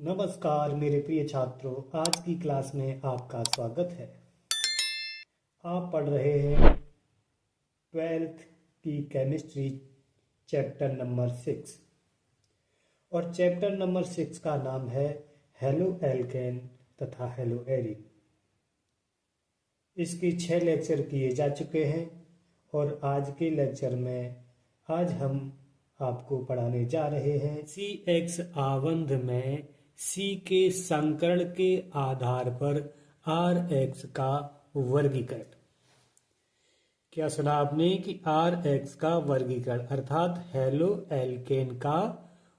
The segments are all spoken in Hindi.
नमस्कार मेरे प्रिय छात्रों, आज की क्लास में आपका स्वागत है। आप पढ़ रहे हैं 12th की केमिस्ट्री चैप्टर नंबर 6 और चैप्टर नंबर 6 का नाम है हेलो एल्केन तथा हेलो एरीन। इसके 6 लेक्चर किए जा चुके हैं और आज के लेक्चर में आज हम आपको पढ़ाने जा रहे हैं CX आबंध में C के संकरण के आधार पर RX का वर्गीकरण। क्या सुना आपने कि RX का वर्गीकरण अर्थात हेलो एल्केन का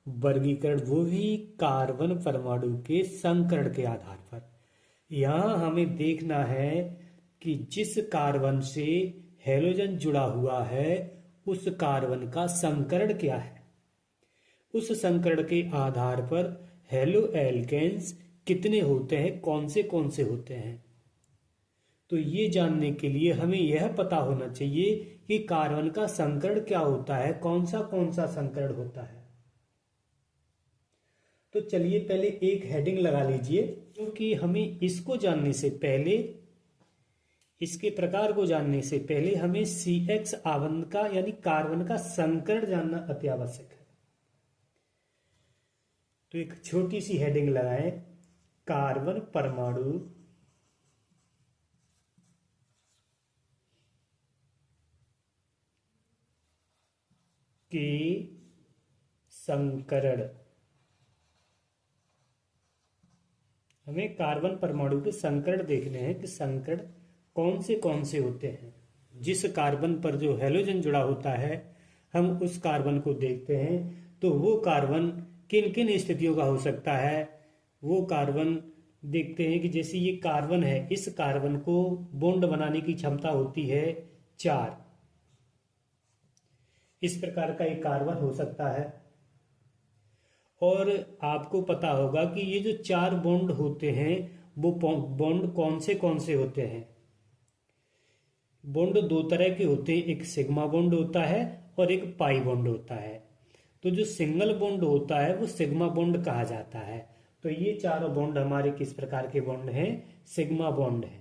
वर्गीकरण, वो भी कार्बन परमाणु के संकरण के आधार पर। यहाँ हमें देखना है कि जिस कार्बन से हेलोजन जुड़ा हुआ है उस कार्बन का संकरण क्या है। उस संकरण के आधार पर हेलो एल्केन्स कितने होते हैं, कौन से होते हैं। तो ये जानने के लिए हमें यह पता होना चाहिए कि कार्बन का संकरण क्या होता है, कौन सा संकरण होता है। तो चलिए पहले एक हेडिंग लगा लीजिए, क्योंकि हमें इसको जानने से पहले, इसके प्रकार को जानने से पहले हमें CX आबंध का यानी कार्बन का संकरण जानना अति आवश्यक है। तो एक छोटी सी हेडिंग लगाएं, कार्बन परमाणु के संकरण। हमें कार्बन परमाणु के संकरण देखने हैं कि संकरण कौन से होते हैं। जिस कार्बन पर जो हेलोजन जुड़ा होता है हम उस कार्बन को देखते हैं, तो वो कार्बन किन किन स्थितियों का हो सकता है। वो कार्बन देखते हैं कि जैसे ये कार्बन है, इस कार्बन को बॉन्ड बनाने की क्षमता होती है 4। इस प्रकार का एक कार्बन हो सकता है। और आपको पता होगा कि ये जो 4 बॉन्ड होते हैं वो बॉन्ड कौन से होते हैं। बॉन्ड 2 तरह के होते हैं, एक सिग्मा बॉन्ड होता है और एक पाई बॉन्ड होता है। तो जो सिंगल बॉन्ड होता है वो सिग्मा बॉन्ड कहा जाता है। तो ये चारों बॉन्ड हमारे किस प्रकार के बॉन्ड हैं, सिग्मा बॉन्ड है।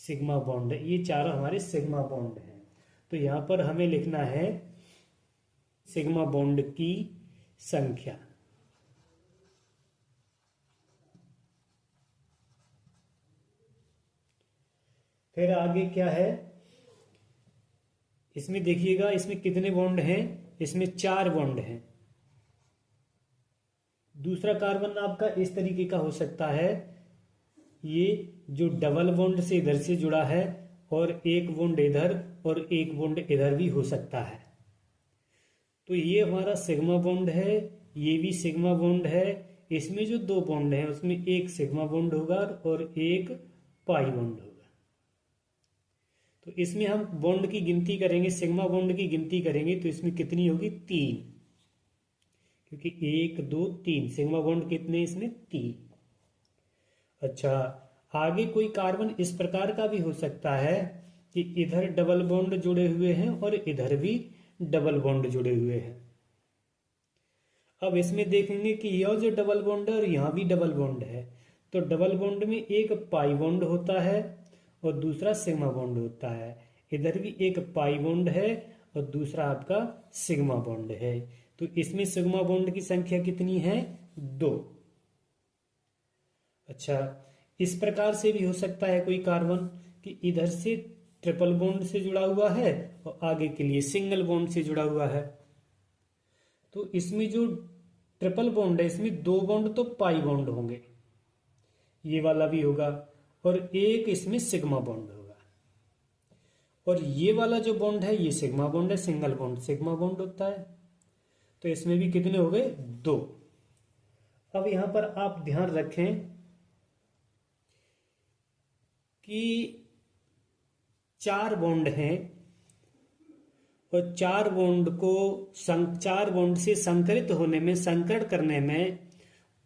सिग्मा बॉन्ड, ये चारों हमारे सिग्मा बॉन्ड हैं। तो यहां पर हमें लिखना है सिग्मा बॉन्ड की संख्या। फिर आगे क्या है, इसमें देखिएगा इसमें कितने बॉन्ड हैं, इसमें 4 बॉन्ड हैं। दूसरा कार्बन आपका इस तरीके का हो सकता है, ये जो डबल बॉन्ड से इधर से जुड़ा है और एक बॉन्ड इधर और एक बॉन्ड इधर भी हो सकता है। तो ये हमारा सिग्मा बॉन्ड है, ये भी सिग्मा बॉन्ड है। इसमें जो 2 बॉन्ड हैं उसमें एक सिग्मा बॉन्ड होगा और एक पाई बॉन्ड होगा। तो इसमें हम बॉन्ड की गिनती करेंगे, सिग्मा बॉन्ड की गिनती करेंगे तो इसमें कितनी होगी, 3, क्योंकि 1 2 3 सिग्मा बॉन्ड कितने इसमें 3। अच्छा, आगे कोई कार्बन इस प्रकार का भी हो सकता है कि इधर डबल बॉन्ड जुड़े हुए हैं और इधर भी डबल बॉन्ड जुड़े हुए हैं। अब इसमें देखेंगे कि यह जो डबल बॉन्ड है और यहां भी डबल बॉन्ड है, तो डबल बॉन्ड में एक पाई बॉन्ड होता है और दूसरा सिग्मा बॉन्ड होता है। इधर भी एक पाई बॉन्ड है और दूसरा आपका सिग्मा बॉन्ड है। तो इसमें सिग्मा बॉन्ड की संख्या कितनी है, 2। अच्छा, इस प्रकार से भी हो सकता है कोई कार्बन कि इधर से ट्रिपल बॉन्ड से जुड़ा हुआ है और आगे के लिए सिंगल बॉन्ड से जुड़ा हुआ है। तो इसमें जो ट्रिपल बॉन्ड है इसमें 2 बॉन्ड तो पाई बॉन्ड होंगे, ये वाला भी होगा, और एक इसमें सिग्मा बॉन्ड होगा। और ये वाला जो बॉन्ड है ये सिग्मा बॉन्ड है, सिंगल बॉन्ड सिग्मा बॉन्ड होता है। तो इसमें भी कितने हो गए, 2। अब यहां पर आप ध्यान रखें कि 4 बॉन्ड हैं और 4 बॉन्ड से संकरित होने में, संकरण करने में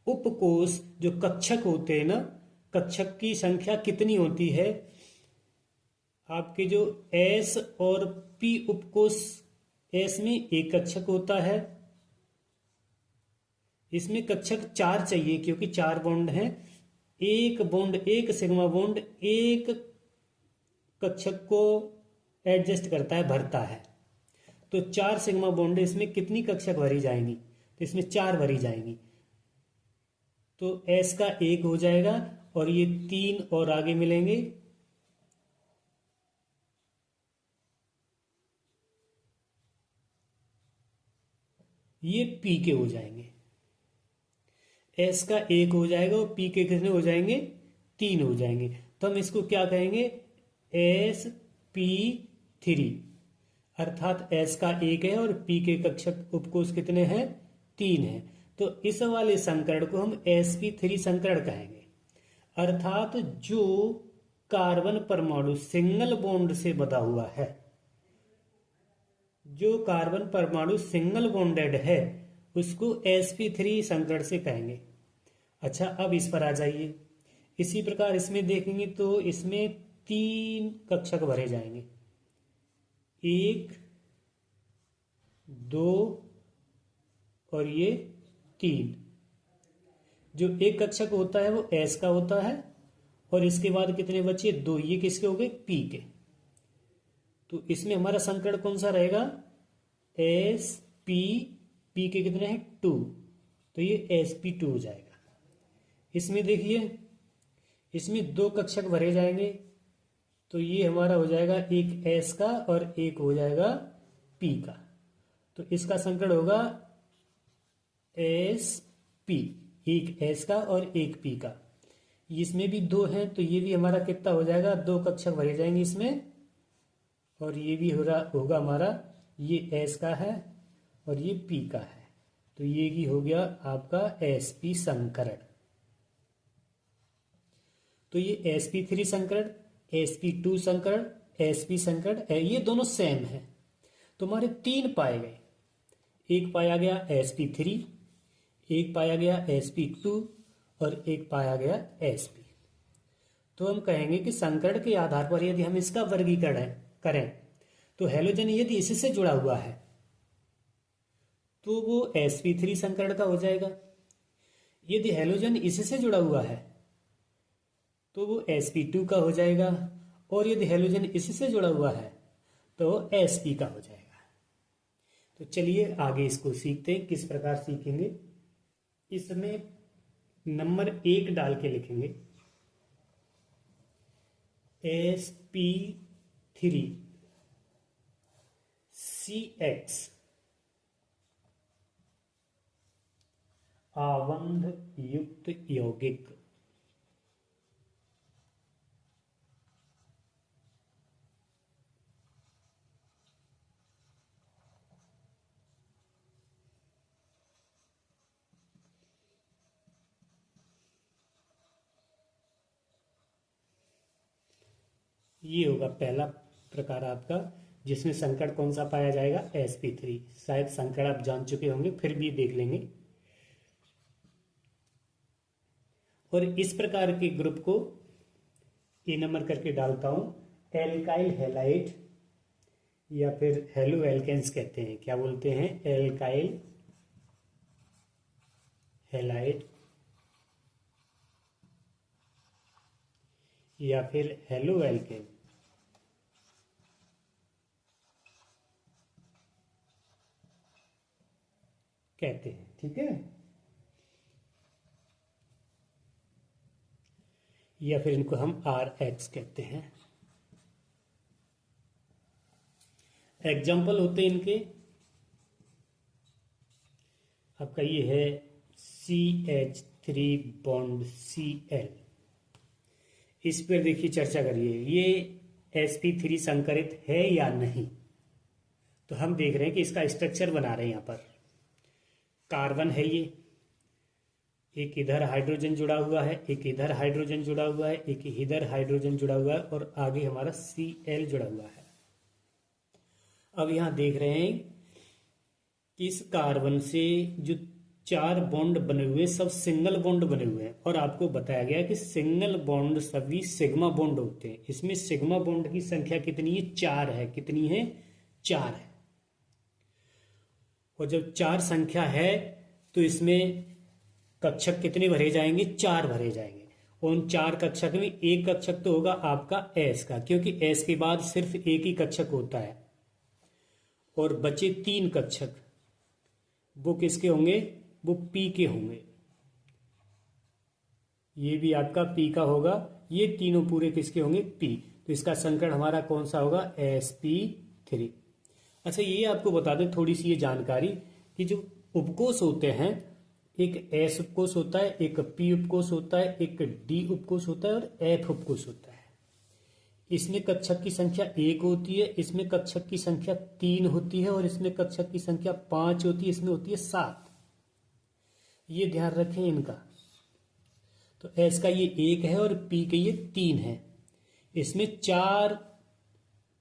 उपकोष जो कक्षक होते हैं ना, कक्षक की संख्या कितनी होती है। आपके जो S और P उपकोष, S में एक कक्षक होता है, इसमें कक्षक 4 चाहिए क्योंकि 4 बॉन्ड हैं। एक बॉन्ड, एक सिग्मा बॉन्ड एक कक्षक को एडजस्ट करता है, भरता है। तो 4 सिग्मा बॉन्ड, इसमें कितनी कक्षक भरी जाएंगी? तो इसमें 4 भरी जाएंगी। तो S का 1 हो जाएगा और ये 3 और आगे मिलेंगे। ये P के हो जाएंगे। S का 1 हो जाएगा और P के कितने हो जाएंगे? 3 हो जाएंगे। तो हम इसको क्या कहेंगे? sp3, अर्थात S का 1 है और P के कक्षक उपकोष कितने हैं? 3 हैं। तो इस वाले संकरण को हम sp3 संकरण कहेंगे। अर्थात जो कार्बन परमाणु सिंगल बॉन्ड से बंधा हुआ है, जो कार्बन परमाणु सिंगल बॉन्डेड है, उसको sp3 संकरण से कहेंगे। अच्छा, अब इस पर आ जाइए। इसी प्रकार इसमें देखेंगे तो इसमें 3 कक्षक भरे जाएंगे, 1 2 और ये 3। जो एक कक्षक होता है वो S का होता है और इसके बाद कितने बचे? 2। ये किसके हो गए? P के। तो इसमें हमारा संकरण कौन सा रहेगा? sp, P के कितने हैं? 2। तो ये sp2 हो जाएगा। इसमें देखिए, इसमें 2 कक्षक भरे जाएंगे। तो ये हमारा हो जाएगा एक S का और एक हो जाएगा P का। तो इसका संकरण होगा sp, एक S का और एक P का। इसमें भी 2 हैं तो ये भी हमारा कितना हो जाएगा? 2 कक्षक भरे जाएंगे इसमें। और ये भी होगा हमारा, ये S का है और ये P का है। तो ये भी हो गया आपका sp संकरण। तो ये sp3 संकरण, sp2 संकरण, sp संकरण, ये दोनों सेम है। तो हमारे 3 पाए गए। एक पाया गया sp3, एक पाया गया sp2 और एक पाया गया sp। तो हम कहेंगे कि संकरण के आधार पर यदि हम इसका वर्गीकरण करें तो हैलोजन यदि इससे जुड़ा हुआ है तो वो sp3 संकरण का हो जाएगा। यदि हैलोजन इससे जुड़ा हुआ है तो वो sp2 का हो जाएगा। और यदि हैलोजन इससे जुड़ा हुआ है तो sp का हो जाएगा। तो चलिए आगे इसको सीखते हैं। किस प्रकार सीखेंगे? इसमें नंबर 1 डाल के लिखेंगे sp3 CX आवंध युक्त यौगिक। ये होगा पहला प्रकार आपका, जिसमें संकरण कौन सा पाया जाएगा? sp3। शायद संकरण आप जान चुके होंगे, फिर भी देख लेंगे। और इस प्रकार के ग्रुप को ए नंबर करके डालता हूं, एल्काइल हैलाइड या फिर हेलो एल्केन्स कहते हैं। क्या बोलते हैं? एल्काइल हैलाइड या फिर हेलो एल्केन कहते हैं। ठीक है, या फिर इनको हम RH कहते हैं। एग्जाम्पल होते हैं इनके, आपका ये है CH3 बॉन्ड Cl। इस पर देखिए, चर्चा करिए, ये sp3 संकरित है या नहीं। तो हम देख रहे हैं कि इसका स्ट्रक्चर बना रहे हैं। यहाँ पर कार्बन है, ये एक इधर हाइड्रोजन जुड़ा हुआ है, एक इधर हाइड्रोजन जुड़ा हुआ है, एक इधर हाइड्रोजन जुड़ा हुआ है और आगे हमारा Cl जुड़ा हुआ है। अब यहां देख रहे हैं कि इस कार्बन से जो 4 बॉन्ड बने हुए सब सिंगल बॉन्ड बने हुए हैं। और आपको बताया गया कि सिंगल बॉन्ड सभी सिग्मा बॉन्ड होते हैं। इसमें सिग्मा बॉन्ड की संख्या कितनी है? 4 है। कितनी है? 4 है। और जब 4 संख्या है तो इसमें कक्षक कितने भरे जाएंगे? 4 भरे जाएंगे। उन 4 कक्षक में एक कक्षक तो होगा आपका एस का, क्योंकि एस के बाद सिर्फ एक ही कक्षक होता है। और बचे 3 कक्षक, वो किसके होंगे? वो पी के होंगे। ये भी आपका पी का होगा, ये तीनों पूरे किसके होंगे? पी। तो इसका संकरण हमारा कौन सा होगा? sp3। अच्छा, ये आपको बता दें थोड़ी सी ये जानकारी कि जो उपकोष होते हैं, एक एस उपकोष होता है, एक पी उपकोष होता है, एक डी उपकोष होता है और एफ उपकोष होता है। इसमें कक्षक की संख्या 1 होती है, इसमें कक्षक की संख्या 3 होती है और इसमें कक्षक की संख्या 5 होती है, इसमें होती है 7। ये ध्यान रखें इनका। तो एस का ये 1 है और पी के ये 3 है। इसमें 4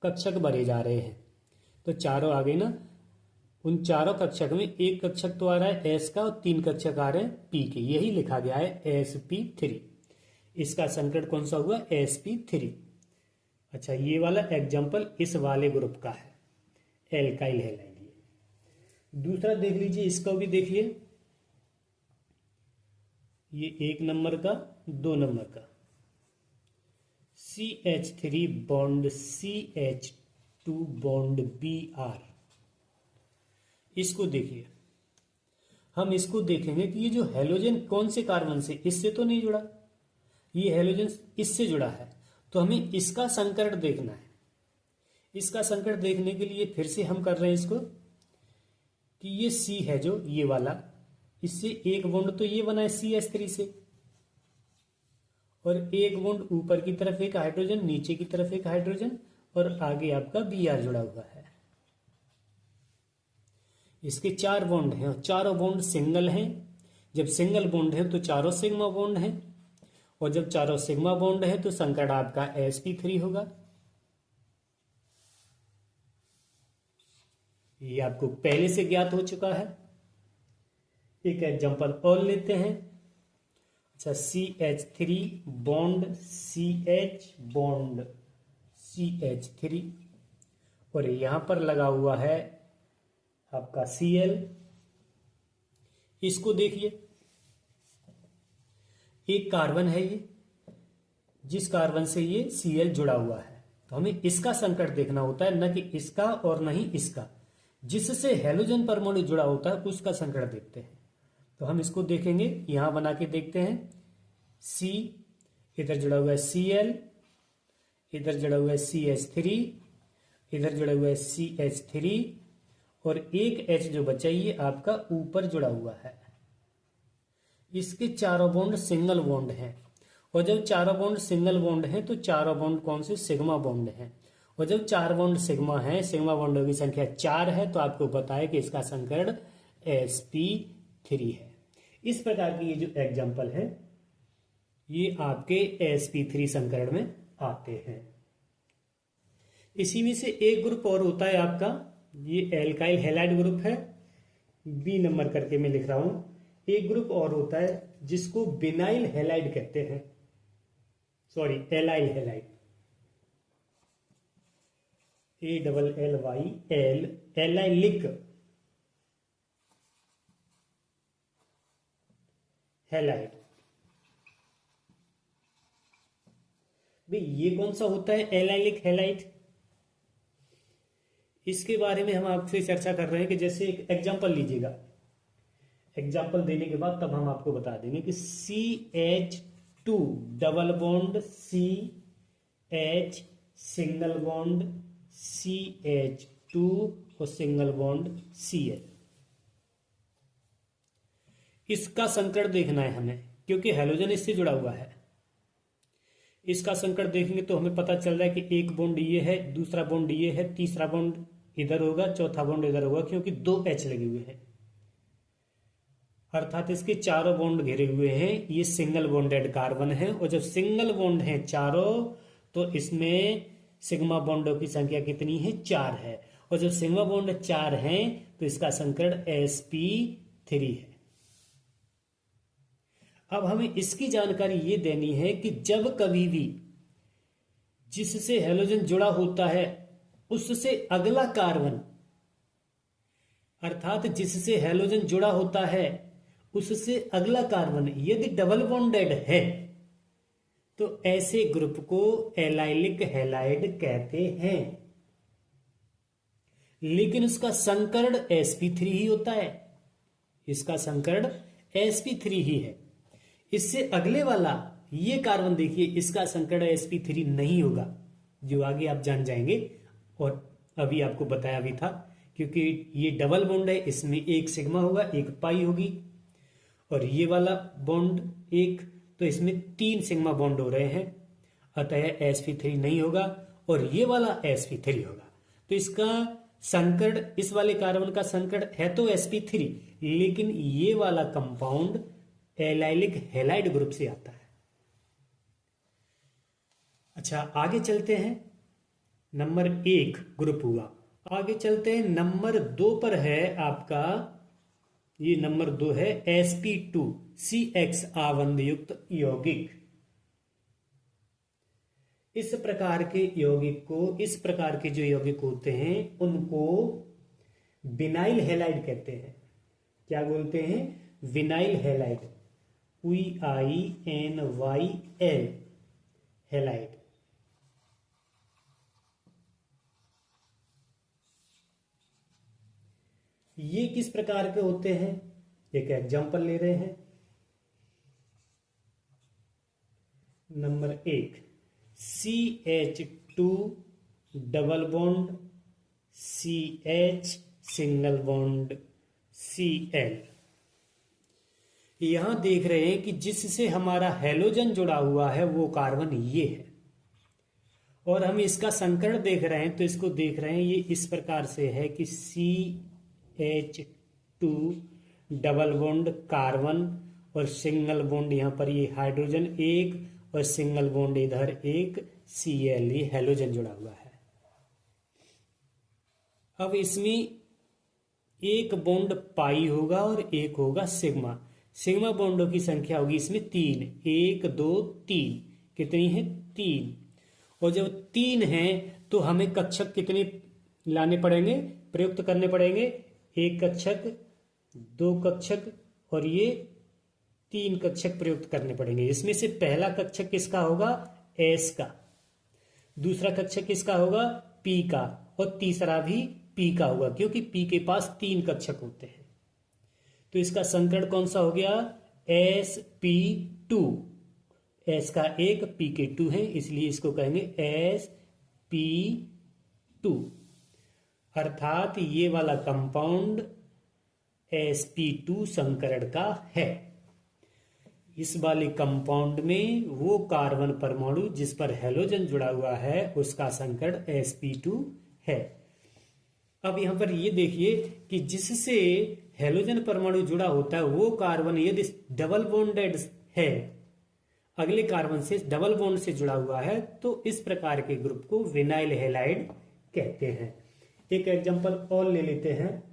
कक्षक भरे जा रहे हैं, तो चारों आ गए ना। उन चारों कक्षक में एक कक्षक तो आ रहा है एस का और 3 कक्षक आ रहे हैं पी के। यही लिखा गया है sp3। इसका संकरण कौन सा हुआ? sp3। अच्छा, ये वाला एग्जाम्पल इस वाले ग्रुप का है, एल्काइल हैलाइड। दूसरा देख लीजिए, इसको भी देखिए। ये 1 नंबर का, 2 नंबर का CH3 bond CH2 bond Br। इसको देखिए, हम इसको देखेंगे कि ये जो हैलोजन कौन से कार्बन से, इससे तो नहीं जुड़ा, ये हैलोजन इससे जुड़ा है, तो हमें इसका संकरण देखना है। इसका संकरण देखने के लिए फिर से हम कर रहे हैं इसको कि ये C है जो ये वाला, इससे एक बॉन्ड तो ये बना है CH3 से, और एक बॉन्ड ऊपर की तरफ एक हाइड्रोजन, नीचे की तरफ एक हाइड्रोजन, और आगे आपका Br जुड़ा हुआ है। इसके 4 बॉन्ड हैं और चारों बॉन्ड सिंगल हैं। जब सिंगल बॉन्ड है तो चारों सिग्मा बॉन्ड हैं, और जब चारों सिग्मा बॉन्ड है तो संकरण आपका sp3 होगा। ये आपको पहले से ज्ञात हो चुका है। एक एग्जांपल और लेते हैं। अच्छा, CH3 bond CH bond CH3, और यहां पर लगा हुआ है आपका Cl। इसको देखिए, एक कार्बन है ये, जिस कार्बन से ये Cl जुड़ा हुआ है, तो हमें इसका संकरण देखना होता है, न कि इसका और न ही इसका। जिससे हैलोजन परमाणु जुड़ा होता है उसका संकरण देखते हैं। तो हम इसको देखेंगे, यहां बना के देखते हैं। C इधर जुड़ा हुआ है Cl, इधर जुड़ा हुआ है CH3, इधर जुड़ा हुआ है CH3, और एक H जो बचा ये आपका ऊपर जुड़ा हुआ है। इसके चारों बॉन्ड सिंगल बॉन्ड हैं, और जब चारों बॉन्ड सिंगल बॉन्ड हैं तो चारों बॉन्ड कौन से? सिग्मा बॉन्ड हैं। और जब 4 बॉन्ड सिग्मा हैं, सिग्मा बॉन्डों की संख्या 4 है, तो आपको पता है कि इसका संकरण sp3 है। इस प्रकार की ये जो एग्जाम्पल है ये आपके sp3 संकरण में आते हैं। इसी में से एक ग्रुप और होता है आपका, ये एल्काइल हैलाइड ग्रुप है, बी नंबर करके मैं लिख रहा हूं। एक ग्रुप और होता है जिसको विनाइल हैलाइड कहते हैं, sorry allyl halide, ALLYL, allylic halide. भाई ये कौन सा होता है एलाइलिक हैलाइड? इसके बारे में हम आपसे चर्चा कर रहे हैं कि जैसे एक एग्जांपल लीजिएगा, एग्जांपल देने के बाद तब हम आपको बता देंगे कि CH2 double bond CH single bond CH2 और सिंगल बॉन्ड Cl। इसका संकरण देखना है हमें, क्योंकि हैलोजन इससे जुड़ा हुआ है। इसका संकरण देखेंगे तो हमें पता चल रहा है कि एक बॉन्ड ये है, दूसरा बॉन्ड ये है, तीसरा बॉन्ड इधर होगा, चौथा बॉन्ड इधर होगा, क्योंकि 2 H लगे हुए हैं। अर्थात इसके चारों बॉन्ड घिरे हुए हैं। ये सिंगल बॉन्डेड कार्बन है, और जब सिंगल बॉन्ड है चारों, तो इसमें सिग्मा बॉन्डों की संख्या कितनी है? 4 है। और जब सिग्मा बॉन्ड 4 हैं तो इसका संकरण sp3 है। अब हमें इसकी जानकारी ये देनी है कि जब कभी भी जिससे हैलोजन जुड़ा होता है उससे अगला कार्बन, अर्थात जिससे हैलोजन जुड़ा होता है उससे अगला कार्बन यदि डबल बॉन्डेड है तो ऐसे ग्रुप को एलाइलिक हैलाइड कहते हैं, लेकिन उसका संकर्ण sp3 ही होता है, इसका संकर्ण sp3 ही है। इससे अगले वाला ये कार्बन देखिए, इसका संकर्ण sp3 नहीं होगा, जो आगे आप जान जाएंगे और अभी आपको बताया भी था, क्योंकि ये डबल बॉन्ड है, इसमें एक सिग्मा होगा, एक पाई होगी, और ये वाला बॉन्ड एक, तो इसमें 3 सिग्मा बॉन्ड हो रहे हैं, अतः sp3 नहीं होगा, और ये वाला sp3 होगा। तो इसका संकर्ण, इस वाले कार्बन का संकर्ण है तो sp3, लेकिन ये वाला कंपाउंड एलाइलिक हैलाइड ग्रुप से आता है। अच्छा, आगे चलते हैं। नंबर 1 ग्रुप हुआ, आगे चलते हैं नंबर 2 पर है आपका, ये नंबर 2 है sp2CX आबंध युक्त यौगिक। इस प्रकार के यौगिक को, इस प्रकार के जो यौगिक होते हैं उनको विनाइल हैलाइड कहते हैं। क्या बोलते हैं? Vinyl halide, VINYL halide. ये किस प्रकार के होते हैं? एक एग्जांपल ले रहे हैं। Number 1 CH2 double bond CH single bond Cl। यहां देख रहे हैं कि जिससे हमारा हैलोजन जुड़ा हुआ है वो कार्बन ये है, और हम इसका संकर्ण देख रहे हैं, तो इसको देख रहे हैं ये इस प्रकार से है कि CH2 डबल बॉन्ड कार्बन और सिंगल बॉन्ड यहां पर ये हाइड्रोजन एक, और सिंगल बॉन्ड इधर एक Cl, ये हैलोजन जुड़ा हुआ है। अब इसमें एक बॉन्ड पाई होगा और एक होगा सिग्मा। सिग्मा बॉन्डों की संख्या होगी इसमें 3, 1 2 3। कितनी है? 3। और जब 3 है तो हमें कक्षक कितने लाने पड़ेंगे, प्रयुक्त करने पड़ेंगे? 1 कक्षक, 2 कक्षक और ये 3 कक्षक प्रयुक्त करने पड़ेंगे। इसमें से पहला कक्षक किसका होगा? S का, दूसरा कक्षक किसका होगा? P का, और तीसरा भी P का होगा, क्योंकि P के पास 3 कक्षक होते हैं। तो इसका संकर्ण कौन सा हो गया? sp2। S का 1, P के 2 है, इसलिए इसको कहेंगे sp2। अर्थात ये वाला कंपाउंड sp2 संकरण का है। इस वाले कंपाउंड में वो कार्बन परमाणु जिस पर हैलोजन जुड़ा हुआ है उसका संकरण sp2 है। अब यहां पर ये देखिए कि जिससे हैलोजन परमाणु जुड़ा होता है वो कार्बन यदि डबल बॉन्डेड है, अगले कार्बन से डबल बॉन्ड से जुड़ा हुआ है, तो इस प्रकार के ग्रुप को विनाइल हैलाइड कहते हैं। एक एग्जांपल और ले लेते हैं।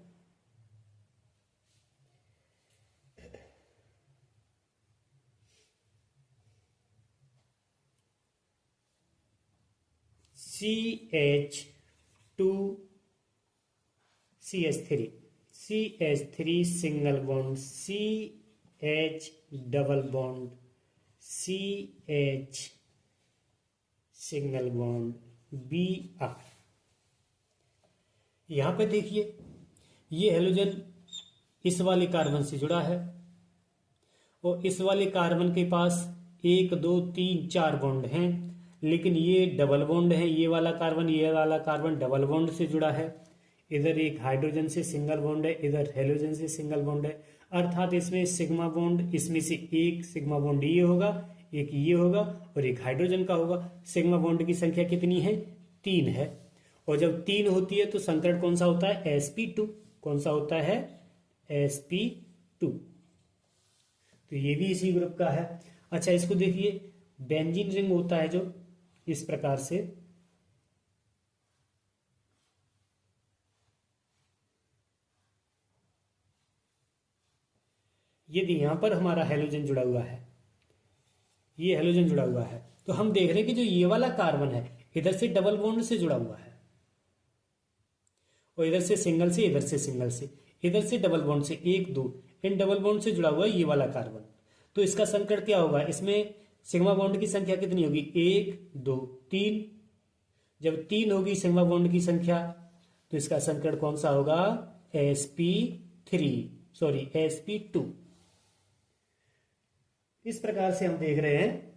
CH3 single bond CH double bond CH single bond Br। यहां पे देखिए ये हैलोजन इस वाले कार्बन से जुड़ा है, और इस वाले कार्बन के पास 1 2 3 4 बॉन्ड हैं, लेकिन ये डबल बॉन्ड है। ये वाला कार्बन डबल बॉन्ड से जुड़ा है। इधर एक हाइड्रोजन से सिंगल बॉन्ड है, इधर हैलोजन से सिंगल बॉन्ड है। अर्थात इसमें सिग्मा बॉन्ड, इसमें से एक सिग्मा बॉन्ड ये होगा, एक ये होगा और एक हाइड्रोजन का होगा। सिग्मा बॉन्ड की संख्या कितनी है? 3 है। और जब 3 होती है तो संकरण कौन सा होता है? sp2। कौन सा होता है? sp2। तो ये भी इसी ग्रुप का है। अच्छा, इसको देखिए, बेंजीन रिंग होता है जो इस प्रकार से, यदि यहां पर हमारा हैलोजन जुड़ा हुआ है, ये हैलोजन जुड़ा हुआ है, तो हम देख रहे हैं कि जो ये वाला कार्बन है इधर से डबल बॉन्ड से जुड़ा हुआ है, और इधर से सिंगल से, इधर से सिंगल से, इधर से डबल बॉन्ड से 1 2, इन डबल बॉन्ड से जुड़ा हुआ है ये वाला कार्बन। तो इसका संकट क्या होगा, इसमें सिग्मा बॉन्ड की संख्या कितनी होगी, 1 2 3। जब 3 होगी सिग्मा बॉन्ड की संख्या तो इसका संकट कौन सा होगा, sp2। इस प्रकार से हम देख रहे हैं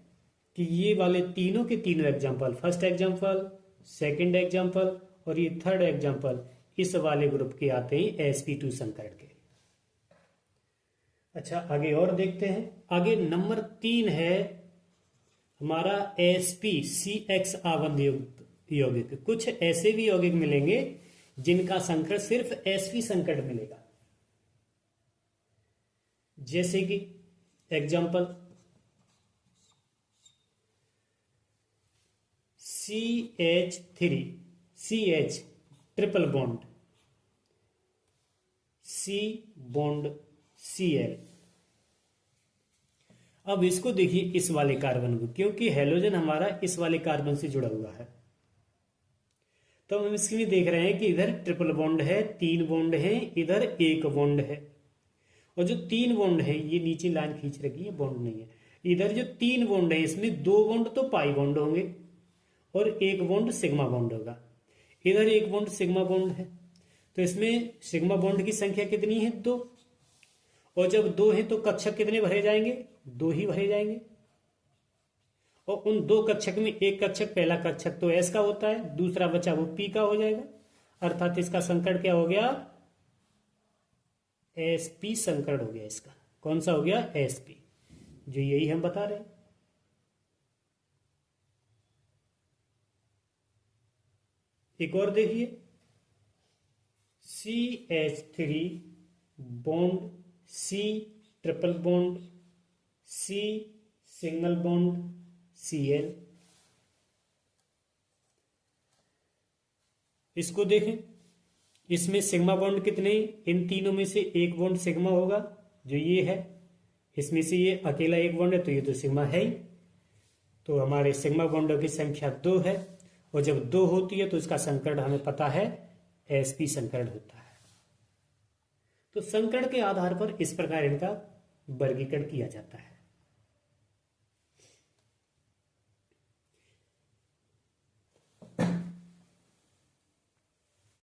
कि ये वाले तीनों के तीनों example, first example, second example और ये थर्ड एग्जाम्पल इस वाले ग्रुप के आते हैं sp2 संकट के। अच्छा आगे और देखते हैं। आगे नंबर 3 है हमारा sp(CX) आबंध यौगिक। कुछ ऐसे भी यौगिक मिलेंगे जिनका संकट सिर्फ sp संकट मिलेगा, जैसे कि example CH3 CH triple bond C bond Cl। अब इसको देखिए इस वाले कार्बन को, क्योंकि हेलोजन हमारा इस वाले कार्बन से जुड़ा हुआ है, तो हम इसके लिए देख रहे हैं कि इधर ट्रिपल बॉन्ड है, 3 बॉन्ड है, इधर 1 बॉन्ड है। और जो 3 बॉन्ड है ये नीचे लाइन खींच रखी है, बॉन्ड नहीं है। इधर जो 3 बॉन्ड है इसमें 2 बॉन्ड तो पाई बॉन्ड होंगे और 1 बॉन्ड सिग्मा बॉन्ड होगा। इधर 1 बॉन्ड सिग्मा बॉन्ड है, तो इसमें सिग्मा बॉन्ड की संख्या कितनी है, 2। और जब 2 है तो कक्षक कितने भरे जाएंगे, 2 ही भरे जाएंगे। और उन 2 कक्षक में एक कक्षक, पहला कक्षक तो S का होता है, दूसरा बचा वो P का हो जाएगा। अर्थात इसका संकट क्या हो गया, sp संकट हो गया। इसका कौन सा हो गया, sp, जो यही हम बता रहे हैं। एक और देखिए CH3 bond C triple bond C single bond Cl। इसको देखें, इसमें सिग्मा बॉन्ड कितने, इन तीनों में से 1 बॉन्ड सिग्मा होगा जो ये है, इसमें से ये अकेला 1 बॉन्ड है तो ये तो सिग्मा है ही। तो हमारे सिग्मा बॉन्डों की संख्या 2 है, और जब 2 होती है तो इसका संकट हमें पता है sp संकट होता है। तो संकट के आधार पर इस प्रकार इनका वर्गीकरण किया जाता है।